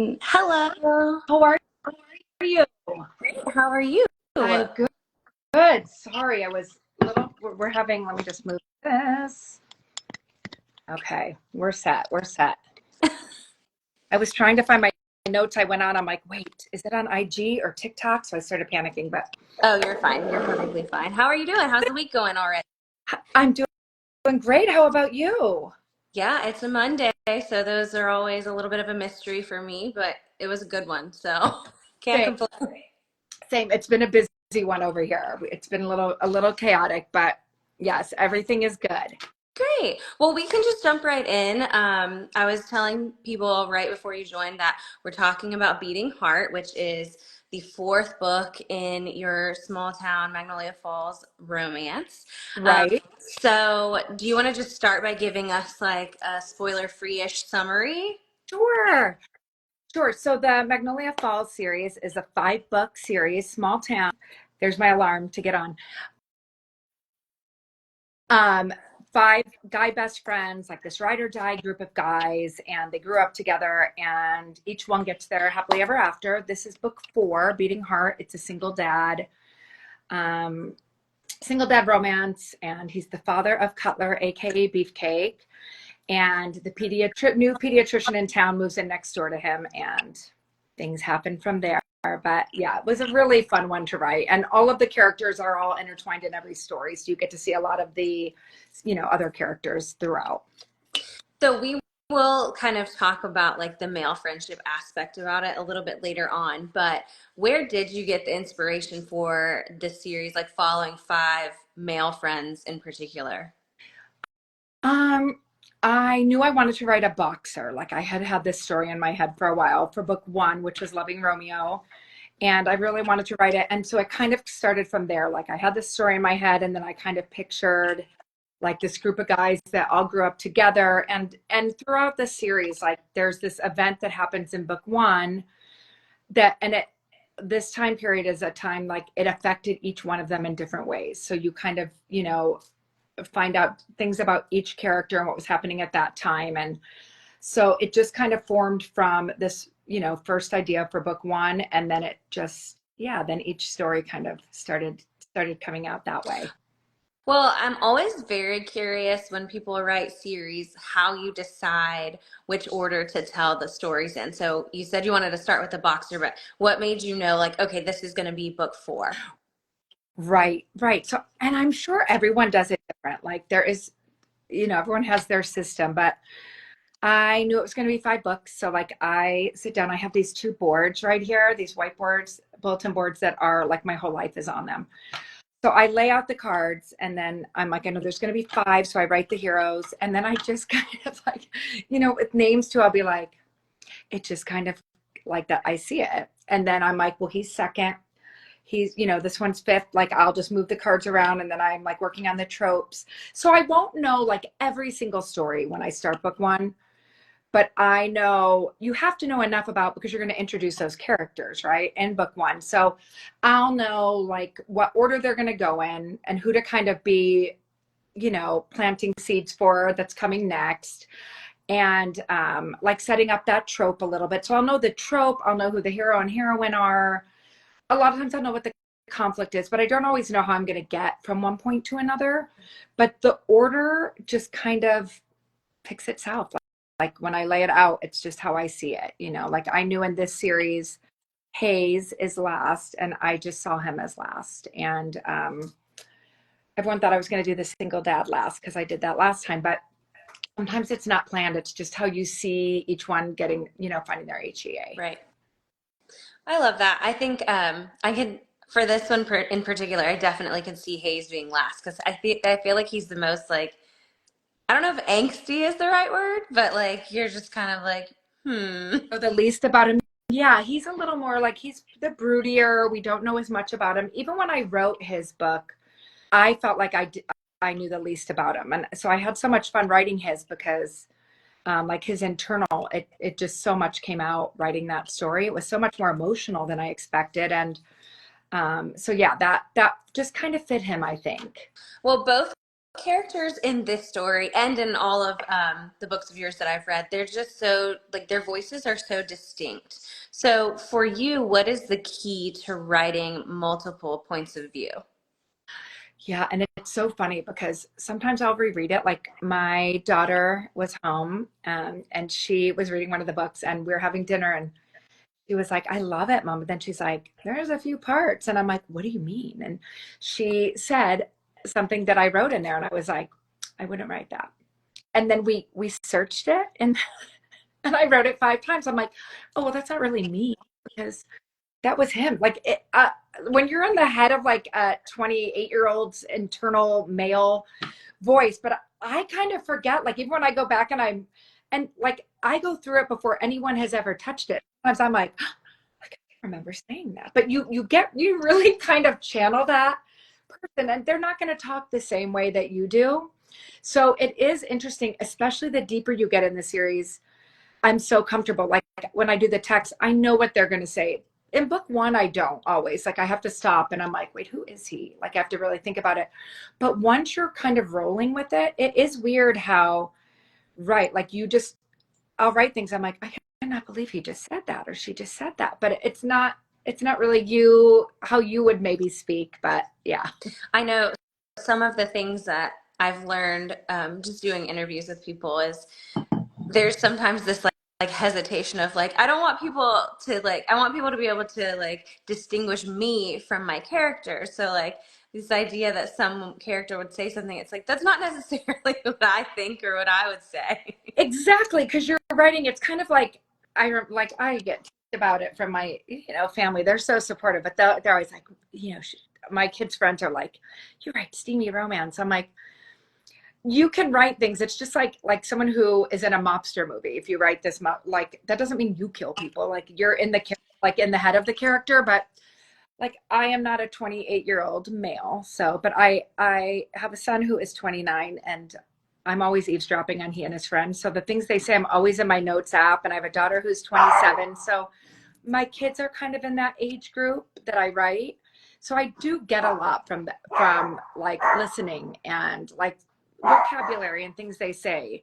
Hello. How are you? Great. How are you? I'm good. Good. Sorry, I was a little. We're having. Let me just move this. Okay, we're set. We're set. I was trying to find my notes. I went on. I'm like, wait, is it on IG or TikTok? So I started panicking. But Oh, you're fine. You're perfectly fine. How are you doing? How's the week going already? I'm doing great. How about you? Yeah, it's a Monday, so those are always a little bit of a mystery for me, but it was a good one, so can't Same. complain. Same. It's been a busy one over here. It's been a little chaotic, but yes, everything is good. Great. Well, we can just jump right in. I was telling people right before you joined that we're talking about Beating Heart, which is the fourth book in your small town Magnolia Falls romance. Um, Right. so, do you want to just start by giving us like a spoiler-free-ish summary? Sure. Sure. So the Magnolia Falls series is a 5 book series, small town. There's my alarm to get on. Um, 5 guy best friends, like this ride or die group of guys, and they grew up together, and each one gets their happily ever after. This is book 4, Beating Heart. It's a um, single dad romance, and he's the father of Cutler, aka Beefcake. And the new pediatrician in town moves in next door to him, and things happen from there. But yeah, it was a really fun one to write, and all of the characters are all intertwined in every story, so you get to see a lot of the other characters throughout. So we will kind of talk about like the male friendship aspect about it a little bit later on, but where did you get the inspiration for this series, like following 5 male friends in particular? um I knew I wanted to write a boxer. Like, I had had this story in my head for a while for book 1, which was Loving Romeo, and I really wanted to write it. And so it kind of started from there. Like, I had this story in my head, and then I kind of pictured like this group of guys that all grew up together. And throughout the series, like, there's this event that happens in book 1 that, and it this time period is a time, like, it affected each one of them in different ways. So you kind of, find out things about each character and what was happening at that time. And so it just kind of formed from this, first idea for book 1. And then it just, yeah, then each story kind of started coming out that way. Well, I'm always very curious when people write series, how you decide which order to tell the stories in. So you said you wanted to start with the boxer, but what made you know, like, okay, this is going to be book 4? Right, right. So, and I'm sure everyone does it different. Like, there is, everyone has their system, but I knew it was going to be 5 books. So, like, I sit down, I have these 2 boards right here, these whiteboards, bulletin boards that are like my whole life is on them. So I lay out the cards, and then I'm like, I know there's going to be 5. So I write the heroes, and then I just kind of like, with names too, I'll be like, it just kind of like that. I see it. And then I'm like, well, he's second. He's, this one's fifth. Like, I'll just move the cards around, and then I'm like working on the tropes. So I won't know like every single story when I start book 1, but I know you have to know enough about, because you're going to introduce those characters, right, in book 1. So I'll know like what order they're going to go in, and who to kind of be, planting seeds for that's coming next, and like setting up that trope a little bit. So I'll know the trope, I'll know who the hero and heroine are. A lot of times I'll know what the conflict is, but I don't always know how I'm going to get from one point to another. But the order just kind of picks itself. Like, when I lay it out, it's just how I see it. Like, I knew in this series, Hayes is last, and I just saw him as last. And everyone thought I was going to do the single dad last, because I did that last time. But sometimes it's not planned. It's just how you see each one getting, finding their HEA. Right. I love that. I think I could for this one in particular, I definitely could see Hayes being last because I feel like he's the most like I don't know if angsty is the right word, but like you're just kind of like, hmm. Know the least about him. Yeah, he's a little more like, he's the broodier. We don't know as much about him. Even when I wrote his book, I felt like I knew the least about him. And so I had so much fun writing his, because like his internal, it just so much came out writing that story. It was so much more emotional than I expected. And so yeah, that just kind of fit him, I think. Well, both Characters in this story and in all of the books of yours that I've read, they're just so, like, their voices are so distinct. So for you, what is the key to writing multiple points of view? Yeah, and it's so funny because sometimes I'll reread it. Like my daughter was home, and she was reading one of the books, and we were having dinner, and she was like, "I love it, Mom." But then she's like, "There's a few parts," and I'm like, "What do you mean?" And she said something that I wrote in there, and I was like, "I wouldn't write that." And then we searched it, and and I wrote it 5 times. I'm like, "Oh, well, that's not really me because that was him." Like when you're in the head of like a 28-year-old's internal male voice, but I kind of forget, like even when I go back and like I go through it before anyone has ever touched it. Sometimes I'm like, I can't remember saying that. But you really kind of channel that person, and they're not going to talk the same way that you do. So it is interesting, especially the deeper you get in the series. I'm so comfortable. Like when I do the text, I know what they're going to say. In book one, I don't always. Like I have to stop and I'm like, wait, who is he? Like I have to really think about it. But once you're kind of rolling with it, it is weird how, right, like I'll write things. I'm like, I cannot believe he just said that or she just said that. But it's not really how you would maybe speak. But yeah. I know some of the things that I've learned just doing interviews with people is there's sometimes this like hesitation of like, I don't want people to like, I want people to be able to like distinguish me from my character. So like this idea that some character would say something, it's like that's not necessarily what I think or what I would say. Exactly, because you're writing. It's kind of like I get about it from my family. They're so supportive, but they're always like, my kids' friends are like, "You write steamy romance." I'm like, you can write things. It's just like someone who is in a mobster movie. If you write this, like that doesn't mean you kill people. Like you're in like in the head of the character, but like I am not a 28-year-old male. So, but I have a son who is 29, and I'm always eavesdropping on he and his friends. So the things they say, I'm always in my notes app, and I have a daughter who's 27. So my kids are kind of in that age group that I write. So I do get a lot from like listening and like vocabulary and things they say.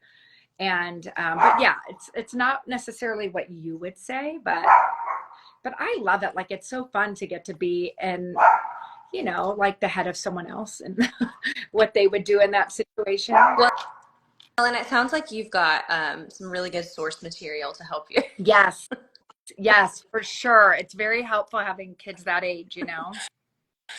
And but yeah, it's not necessarily what you would say, but I love it. Like it's so fun to get to be in, like the head of someone else and what they would do in that situation. Well, and it sounds like you've got some really good source material to help you. Yes, yes, for sure. It's very helpful having kids that age.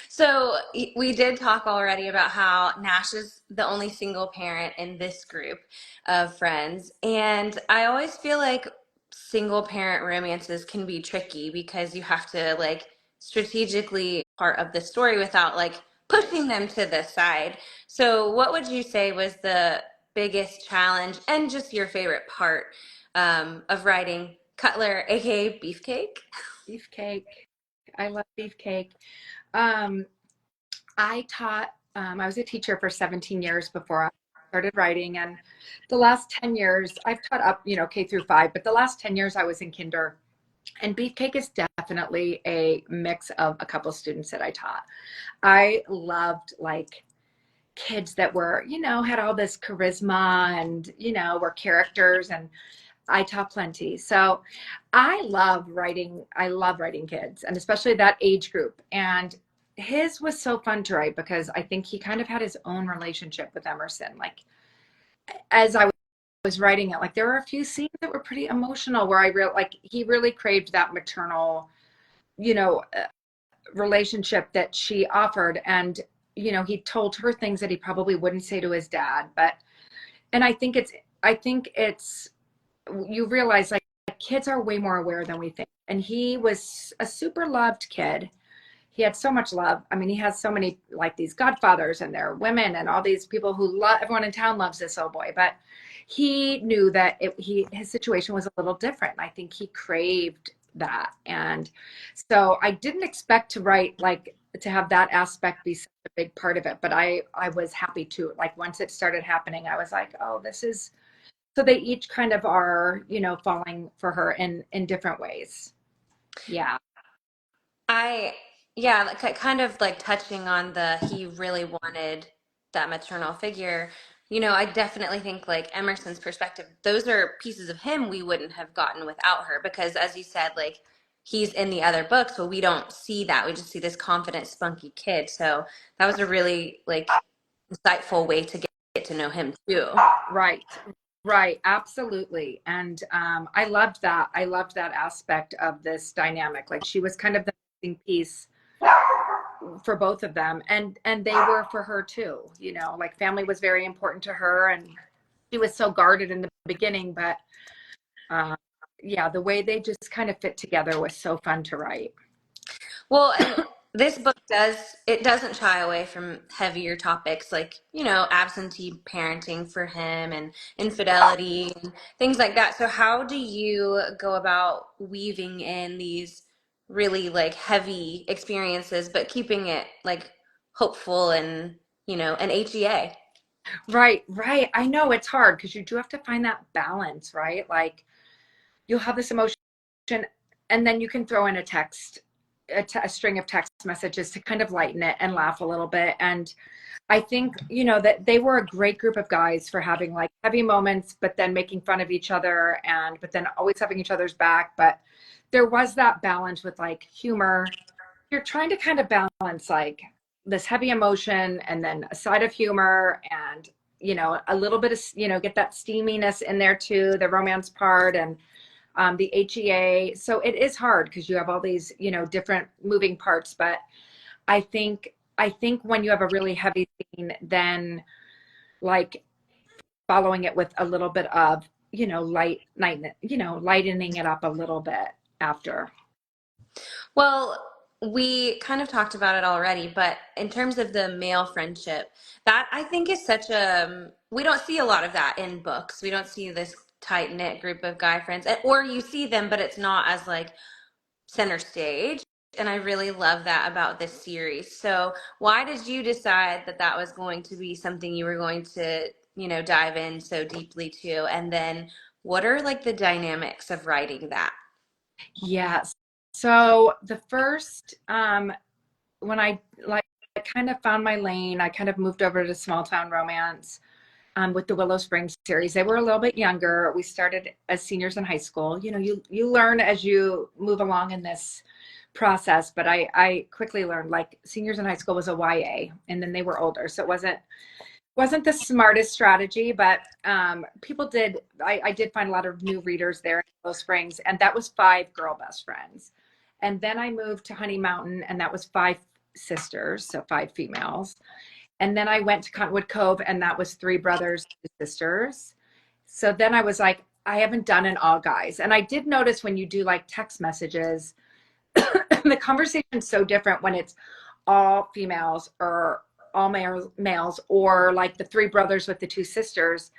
So we did talk already about how Nash is the only single parent in this group of friends. And I always feel like single parent romances can be tricky because you have to like strategically part of the story without like pushing them to the side. So what would you say was the biggest challenge and just your favorite part of writing Cutler, aka Beefcake? Beefcake. I love beefcake. Um, I was a teacher for 17 years before I started writing. And the last 10 years, I've taught up, K through 5, but the last 10 years I was in kinder. And Beefcake is definitely a mix of a couple students that I taught. I loved like kids that were, had all this charisma and, were characters, and I taught plenty. So I love writing kids, and especially that age group. And his was so fun to write because I think he kind of had his own relationship with Emerson. Like as I was writing it, like there were a few scenes that were pretty emotional where like he really craved that maternal, you know, uh, relationship that she offered. And, he told her things that he probably wouldn't say to his dad. And I think it's, you realize like kids are way more aware than we think. And he was a super loved kid. He had so much love. I mean, he has so many like these godfathers and their women and all these people who love, everyone in town loves this old boy, but he knew that his situation was a little different. I think he craved that. And so I didn't expect to write like to have that aspect be such a big part of it, but I was happy to, like once it started happening, I was like, oh, this is, so they each kind of are, falling for her in different ways. Yeah. I, yeah, like kind of like touching on the he really wanted that maternal figure, you know, I definitely think like Emerson's perspective, those are pieces of him we wouldn't have gotten without her because as you said, like he's in the other books, but we don't see that. We just see this confident, spunky kid. So that was a really like insightful way to get to know him too. Right. Right. Absolutely. And I loved that. I loved that aspect of this dynamic. Like she was kind of the missing piece for both of them, and they were for her too. You know, like family was very important to her, and she was so guarded in the beginning, but uh, yeah, the way they just kind of fit together was so fun to write. Well, and this book does it doesn't shy away from heavier topics like, you know, absentee parenting for him and infidelity and things like that. So how do you go about weaving in these really like heavy experiences but keeping it like hopeful and, you know, an HEA? Right, right. I know it's hard because you do have to find that balance, right? Like you'll have this emotion and then you can throw in a text, a string of text messages to kind of lighten it and laugh a little bit. And I think, you know, that they were a great group of guys for having like heavy moments, but then making fun of each other but then always having each other's back. But there was that balance with like humor. You're trying to kind of balance like this heavy emotion and then a side of humor and, you know, a little bit of, you know, get that steaminess in there too, the romance part and the HEA. So it is hard because you have all these, you know, different moving parts, but I think when you have a really heavy scene, then like following it with a little bit of, you know, lightening it up a little bit after. Well, we kind of talked about it already, but in terms of the male friendship, that I think is such a, we don't see a lot of that in books. We don't see this tight knit group of guy friends, or you see them, but it's not as like center stage. And I really love that about this series. So, why did you decide that that was going to be something you were going to, you know, dive in so deeply to? And then, what are like the dynamics of writing that? Yes. So the first, when I like kind of found my lane, I kind of moved over to small town romance with the Willow Springs series. They were a little bit younger. We started as seniors in high school. You know, you learn as you move along in this process, but I quickly learned like seniors in high school was a YA, and then they were older, so it wasn't the smartest strategy, but people did. I did find a lot of new readers there in Willow Springs, and that was 5 girl best friends. And then I moved to Honey Mountain, and that was 5 sisters, so 5 females. And then I went to Cottonwood Cove, and that was 3 brothers, 2 sisters. So then I was like, I haven't done an all guys. And I did notice when you do like text messages, the conversation's so different when it's all females or all males, or like the 3 brothers with the 2 sisters.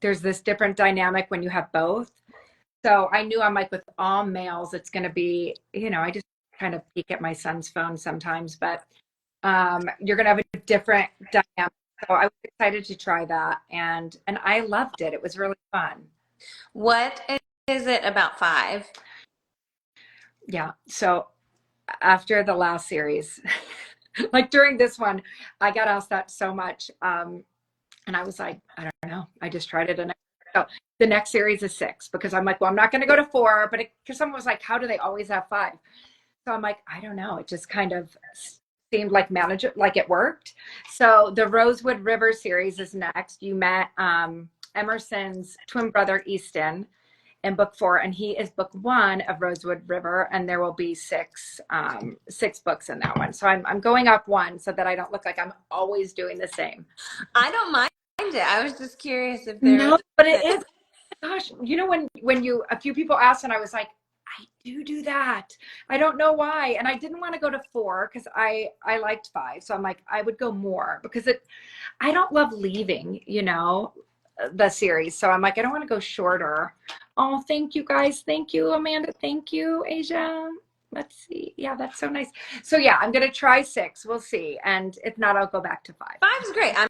There's this different dynamic when you have both. So I knew I'm like with all males, it's going to be, you know, I just kind of peek at my son's phone sometimes, but you're going to have a different dynamic. So I was excited to try that, and I loved it. It was really fun. What is it about five? Yeah. So after the last series, like during this one, I got asked that so much. And I was like, I don't know. I just tried it. And so the next series is 6 because I'm like, well, I'm not going to go to 4, but because someone was like, how do they always have 5? So I'm like, I don't know. It just kind of seemed like like it worked. So the Rosewood River series is next. You met Emerson's twin brother, Easton, in book 4, and he is book 1 of Rosewood River, and there will be 6 books in that one. So I'm going up 1 so that I don't look like I'm always doing the same. I don't mind it. I was just curious if there was No, but it a is. Gosh, you know when you a few people asked, and I was like, I do that. I don't know why, and I didn't want to go to 4 because I liked 5, so I'm like I would go more because I don't love leaving, you know, the series. So I'm like I don't want to go shorter. Oh, thank you guys. Thank you, Amanda. Thank you, Asia. Let's see. Yeah, that's so nice. So yeah, I'm gonna try 6. We'll see, and if not, I'll go back to 5. five's great. I'm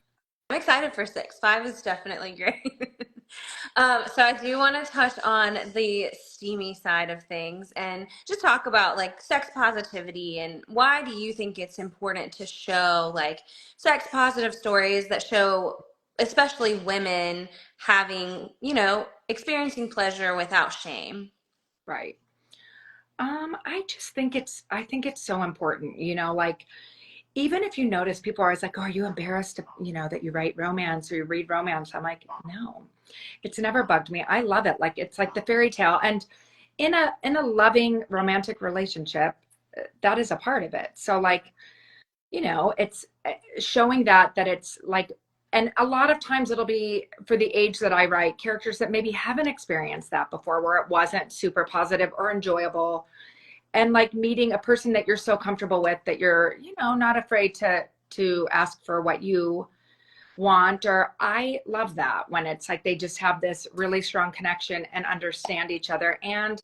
excited for six. Five is definitely great. So I do want to touch on the steamy side of things and just talk about like sex positivity and why do you think it's important to show like sex positive stories that show especially women having, experiencing pleasure without shame. Right. I think it's so important, like even if you notice people are always like, oh, are you embarrassed, that you write romance or you read romance? I'm like, no, it's never bugged me. I love it. Like it's like the fairy tale. And in a loving romantic relationship, that is a part of it. So like, it's showing that it's like, and a lot of times it'll be for the age that I write, characters that maybe haven't experienced that before, where it wasn't super positive or enjoyable, and like meeting a person that you're so comfortable with that you're, not afraid to ask for what you want. Or I love that when it's like they just have this really strong connection and understand each other. And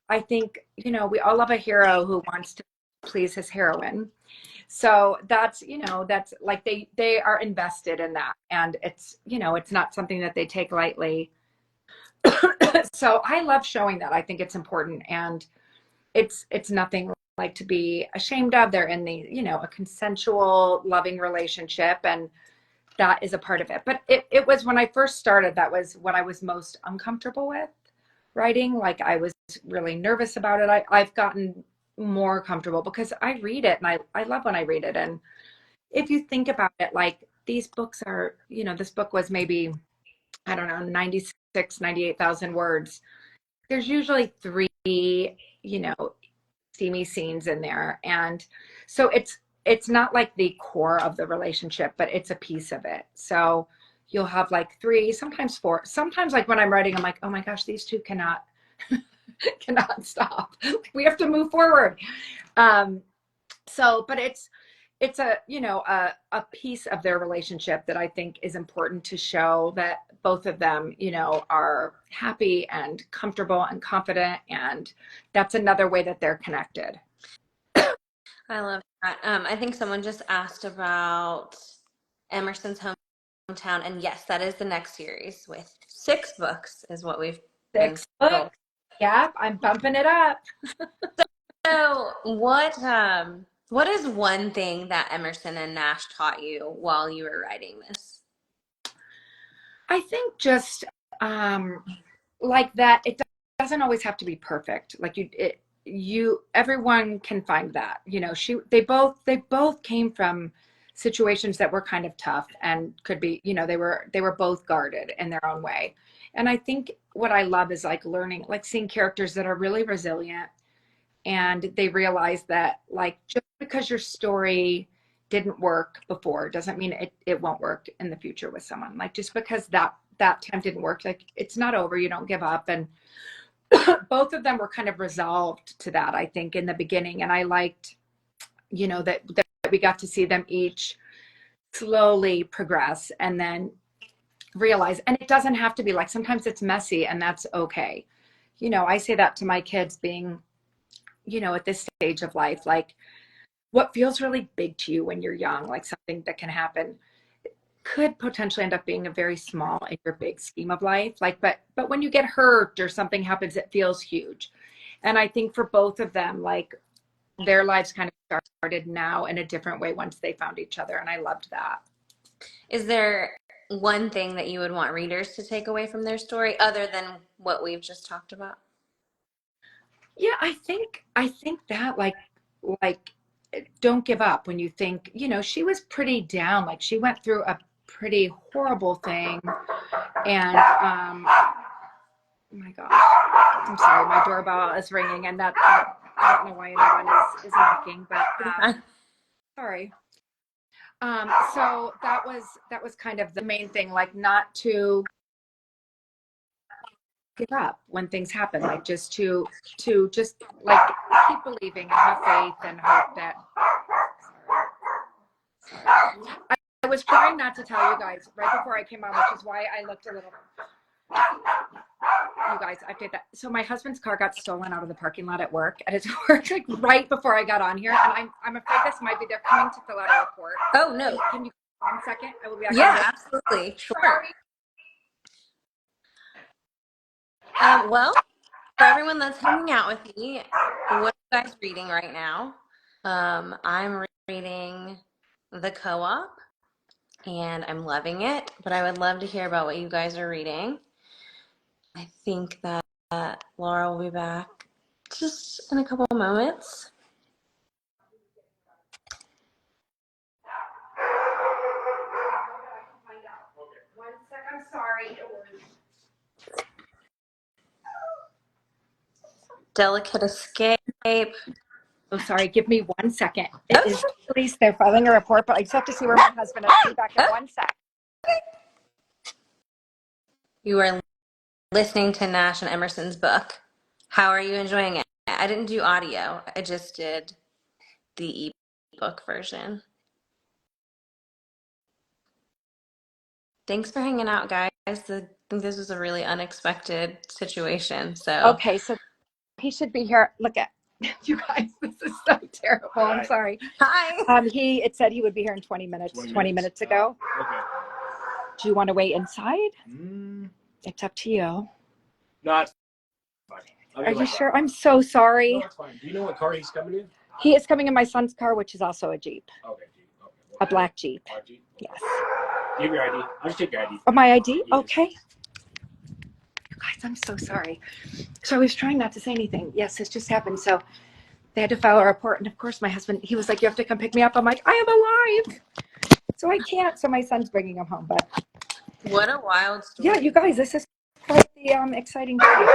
I think, we all love a hero who wants to please his heroine. So that's like they are invested in that, and it's not something that they take lightly. So I love showing that. I think it's important, and it's nothing like to be ashamed of. They're in the, a consensual, loving relationship, and that is a part of it. But it was when I first started, that was what I was most uncomfortable with writing. Like I was really nervous about it. I've gotten more comfortable because I read it and I love when I read it. And if you think about it, like these books are, this book was maybe, I don't know, 96, 98,000 words. There's usually three, you know, steamy scenes in there. And so it's not like the core of the relationship, but it's a piece of it. So you'll have like three, sometimes four. Sometimes like when I'm writing, I'm like, oh my gosh, these two cannot cannot stop. We have to move forward. Um, but it's a, a piece of their relationship that I think is important to show that both of them, are happy and comfortable and confident, and that's another way that they're connected. I love that. I think someone just asked about Emerson's hometown, and yes, that is the next series with 6 books, is what we've been 6 books. told. Yep, I'm bumping it up. So, what is one thing that Emerson and Nash taught you while you were writing this? I think just um like that it doesn't always have to be perfect. Like everyone can find that. They both came from situations that were kind of tough and could be, they were both guarded in their own way. And I think what I love is like learning, like seeing characters that are really resilient, and they realize that like just because your story didn't work before doesn't mean it won't work in the future with someone. Like just because that time didn't work, like it's not over, you don't give up. And both of them were kind of resolved to that, I think, in the beginning. And I liked, that we got to see them each slowly progress and then realize, and it doesn't have to be like, sometimes it's messy and that's okay. I say that to my kids, being, at this stage of life, like what feels really big to you when you're young, like something that can happen, could potentially end up being a very small in your big scheme of life. Like, but when you get hurt or something happens, it feels huge. And I think for both of them, like their lives kind of started now in a different way once they found each other. And I loved that. Is there one thing that you would want readers to take away from their story other than what we've just talked about? Yeah, I think that like don't give up when you think, she was pretty down. Like she went through a pretty horrible thing. And oh my gosh, I'm sorry, my doorbell is ringing, and that I don't know why anyone is knocking, but sorry. So that was kind of the main thing, like not to give up when things happen, like just to just like keep believing and have faith and hope that. I was trying not to tell you guys right before I came on, which is why I looked a little. You guys, I did that. So my husband's car got stolen out of the parking lot at work, at his work, like right before I got on here, and I'm afraid this might be, they're coming to fill out a report. Oh, no. Can you 1 second? I will be back in Yeah, just. absolutely. Sure. Sorry. Well, for everyone that's hanging out with me, what are you guys reading right now? I'm reading The Co-op, and I'm loving it, but I would love to hear about what you guys are reading. I think that Laura will be back just in a couple of moments. One sec, I'm sorry. Delicate Escape. Oh, sorry. Give me 1 second. It Okay. is police. They're filing a report, but I just have to see where my husband is. I'll be back in Oh, 1 sec. you are listening to Nash and Emerson's book. How are you enjoying it? I didn't do audio. I just did the ebook version. Thanks for hanging out, guys. I think this was a really unexpected situation. So, Okay, so he should be here. Look at you guys. This is so terrible. I'm sorry. hi. It said he would be here in 20 minutes. 20 minutes ago. Okay. Do you want to wait inside? Mm, It's up to you. no, it's fine. Are you sure? I'm so sorry. No, it's fine. Do you know what car he's coming in? He is coming in my son's car, which is also a Jeep, Okay, Jeep. Okay. a black Jeep. Black Jeep? Yes. Give your ID. I'll just take your ID. Oh, my ID? Yes. Okay. You guys, I'm so sorry. So I was trying not to say anything. Yes, this just happened. So they had to file a report. And of course, my husband, he was like, you have to come pick me up. I'm like, I am alive. So I can't. So my son's bringing him home. But What a wild story. yeah, you guys, this is quite the exciting thing.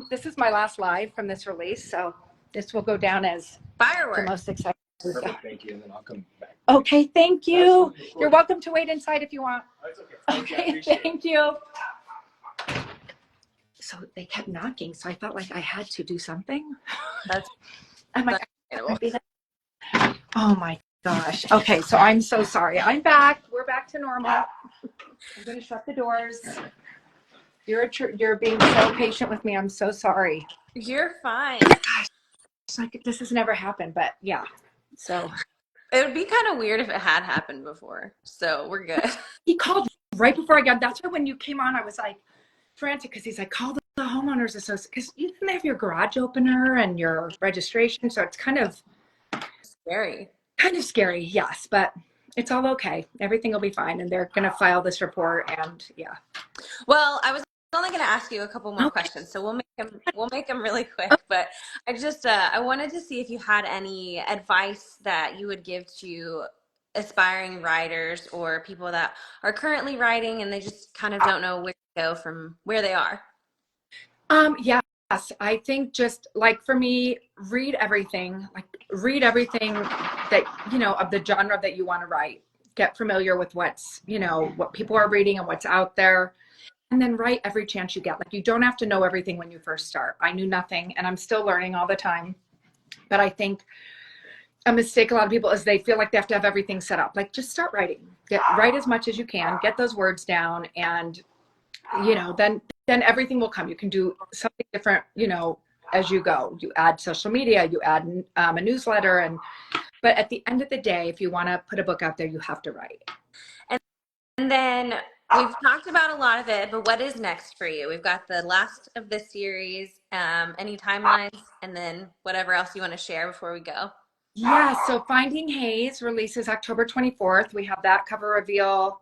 This is my last live from this release. So this will go down as the Fireworks. most exciting. Perfect. Thank you. And then I'll come back. Okay, thank you. Absolutely. You're welcome to wait inside if you want. That's okay. Thank you. I Okay, appreciate it. thank you. So they kept knocking, so I felt like I had to do something. That's I'm like, understandable. oh my gosh. Okay, so I'm so sorry. I'm back. We're back to normal. I'm going to shut the doors. You're being so patient with me. I'm so sorry. You're fine. It's like this has never happened, but yeah. So It would be kind of weird if it had happened before. So we're good. he called right before I got. That's why when you came on, I was like frantic because he's like, call the homeowners association because you can have your garage opener and your registration. So it's kind of Scary. scary, yes, but it's all okay. Everything will be fine, and they're gonna file this report, and yeah. Well, I was only going to ask you a couple more Okay. questions, so we'll make them really quick. But I just I wanted to see if you had any advice that you would give to aspiring writers or people that are currently writing and they just kind of don't know where to go from where they are. Yes, I think just like for me, read everything. Like read everything that of the genre that you want to write. Get familiar with what's what people are reading and what's out there. And then write every chance you get. Like you don't have to know everything when you first start. I knew nothing and I'm still learning all the time. But I think a mistake a lot of people is they feel like they have to have everything set up. Like just start writing. Write as much as you can. Get those words down and then everything will come. You can do something different, as you go. You add social media, you add a newsletter but at the end of the day, if you want to put a book out there, you have to write. And then we've talked about a lot of it, but what is next for you? We've got the last of this series, any timelines, and then whatever else you want to share before we go. Yeah, so Finding Hayes releases October 24th. We have that cover reveal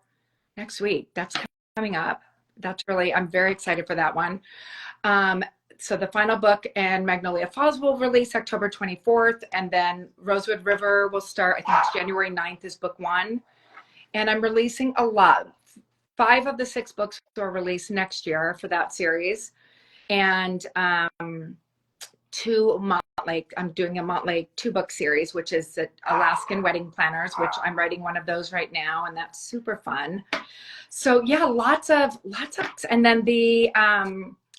next week. That's coming up. I'm very excited for that one. So the final book and Magnolia Falls will release October 24th, and then Rosewood River will start, I think it's January 9th is book 1. And I'm releasing a lot. 5 of the 6 books will release next year for that series. And 2 Montlake, I'm doing a Montlake 2-book series, which is the Alaskan Wedding Planners, which I'm writing one of those right now, and that's super fun. So yeah, lots of, and then the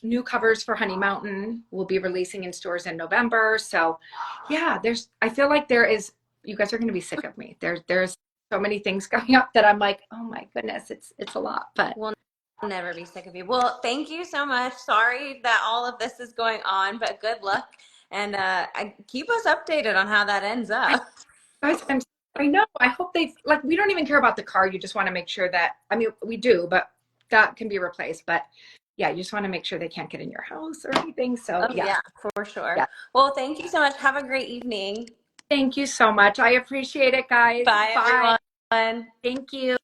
new covers for Honey Mountain will be releasing in stores in November. So yeah, I feel like you guys are going to be sick of me. There's so many things coming up that I'm like, oh my goodness, it's a lot, but We'll never be sick of you. Well, thank you so much. Sorry that all of this is going on, but good luck. And keep us updated on how that ends up. guys, I know. I hope we don't even care about the car. You just want to make sure that, I mean, we do, but that can be replaced. But yeah, you just want to make sure they can't get in your house or anything. So Oh yeah. yeah, for sure. Yeah. Well, thank you so much. Have a great evening. Thank you so much. I appreciate it, guys. Bye, everyone. Thank you.